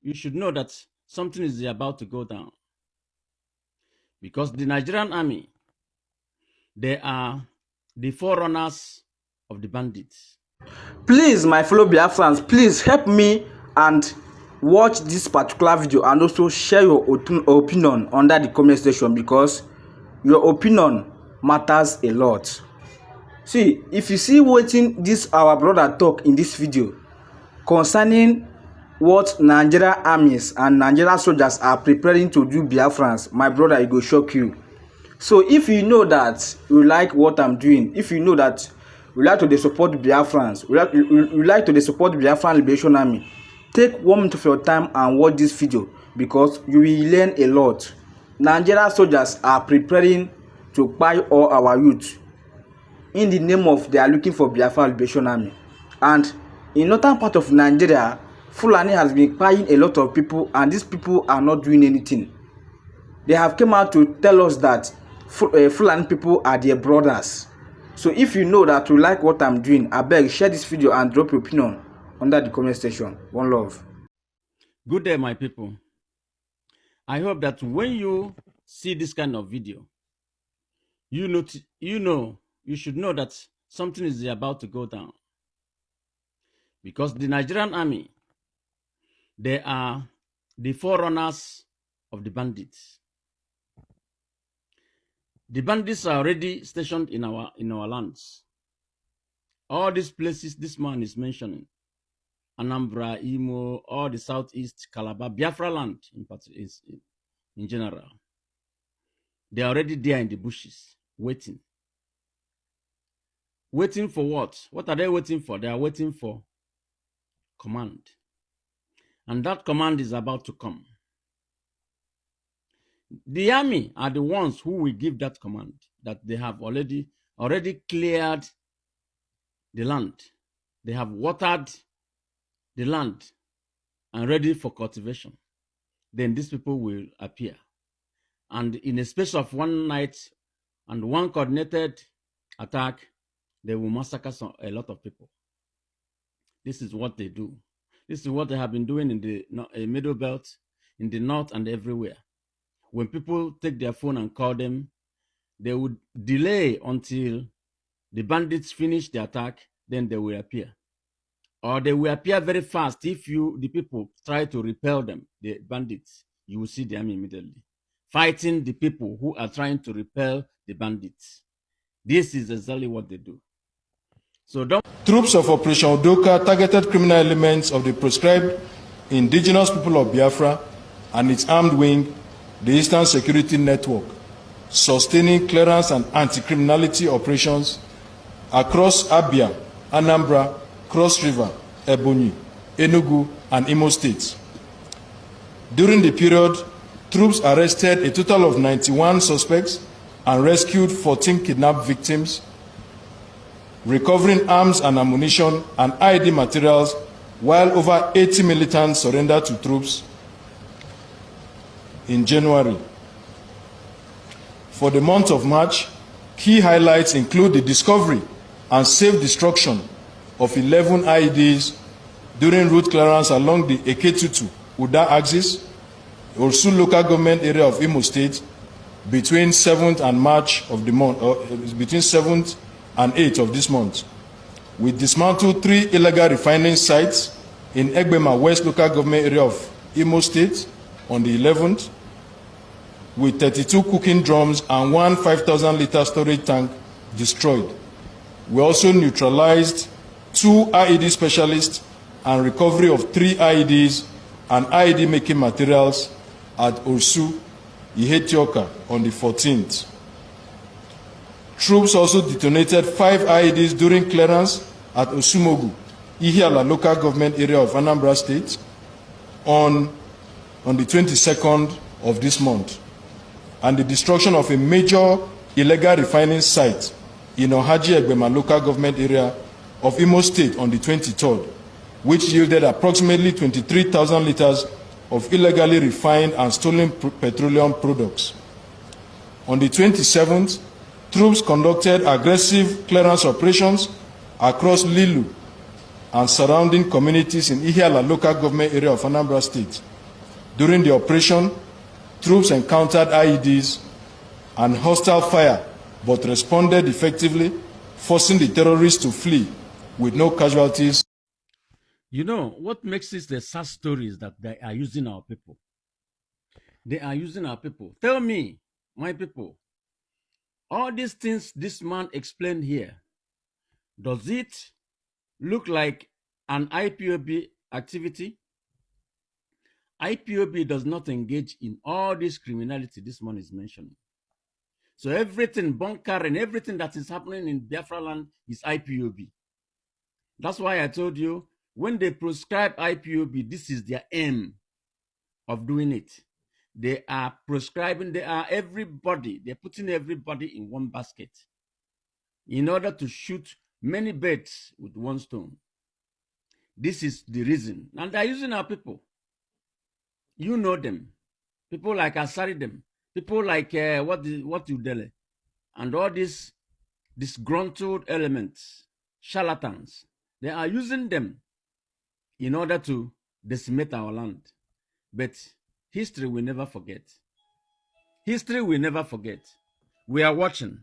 you should know that something is about to go down. Because the Nigerian army, they are the forerunners of the bandits. Please, my fellow Biafrans, please help me and watch this particular video and also share your opinion under the comment section, because your opinion matters a lot. See, if you see wetin this our brother talk in this video concerning what Nigerian armies and Nigerian soldiers are preparing to do Biafrans, my brother, it go shock you. So if you know that you like what I'm doing, if you know that you like to support Biafrans, you like to support Biafran Liberation Army, take 1 minute of your time and watch this video, because you will learn a lot. Nigerian soldiers are preparing to buy all our youth in the name of they are looking for Biafran Liberation Army. And in northern part of Nigeria, Fulani has been buying a lot of people, and these people are not doing anything. They have come out to tell us that Fulani people are their brothers. So if you know that you like what I'm doing, I beg, share this video and drop your opinion under the comment section. One love. Good day, my people. I hope that when you see this kind of video, you should know that something is about to go down. Because the Nigerian army, they are the forerunners of the bandits. The bandits are already stationed in our lands. All these places this man is mentioning, Anambra, Imo, all the southeast, Calabar, Biafra land in general. They are already there in the bushes, waiting. Waiting for what? What are they waiting for? They are waiting for command. And that command is about to come. The army are the ones who will give that command, that they have already cleared the land. They have watered the land and ready for cultivation. Then these people will appear. And in a space of one night and one coordinated attack, they will massacre a lot of people. This is what they do. This is what they have been doing in the middle belt, in the north and everywhere. When people take their phone and call them, they would delay until the bandits finish the attack, then they will appear. Or they will appear very fast. If the people try to repel them, the bandits, you will see the army immediately fighting the people who are trying to repel the bandits. This is exactly what they do. So Troops of Operation Udoka targeted criminal elements of the proscribed indigenous people of Biafra and its armed wing, the Eastern Security Network, sustaining clearance and anti-criminality operations across Abia, Anambra, Cross River, Ebonyi, Enugu, and Imo states. During the period, troops arrested a total of 91 suspects and rescued 14 kidnapped victims, recovering arms and ammunition and ID materials, while over 80 militants surrendered to troops in January. For the month of March, key highlights include the discovery and safe destruction of 11 IEDs during route clearance along the Eketutu-Uda axis, Orsu local government area of Imo State, between 7th and March of the month, between 7th and 8th of this month. We dismantled 3 illegal refining sites in Egbema West local government area of Imo State on the 11th, with 32 cooking drums and 1 5,000-liter storage tank destroyed. We also neutralized 2 IED specialists and recovery of 3 IEDs and IED making materials at Orsu, Ihetioka on the 14th. Troops also detonated 5 IEDs during clearance at Osumogu, Ihiala local government area of Anambra State on the 22nd of this month, and the destruction of a major illegal refining site in Ohaji Egbema local government area of Imo State on the 23rd, which yielded approximately 23,000 liters of illegally refined and stolen petroleum products. On the 27th, troops conducted aggressive clearance operations across Lilu and surrounding communities in Ihiala local government area of Anambra State During the operation, troops encountered IEDs and hostile fire, but responded effectively, forcing the terrorists to flee with no casualties. You know, what makes this the sad story is that they are using our people. They are using our people. Tell me, my people, all these things this man explained here, does it look like an IPOB activity? IPOB does not engage in all this criminality this man is mentioning. So everything, bunker and everything that is happening in Biafra land is IPOB. That's why I told you, when they prescribe IPOB, this is their aim of doing it. They are prescribing, they're putting everybody in one basket in order to shoot many birds with one stone. This is the reason. And they're using our people. You know them. People like Asari them. People like what you dele. And all these disgruntled elements, charlatans. They are using them in order to decimate our land. But history will never forget. History will never forget. We are watching.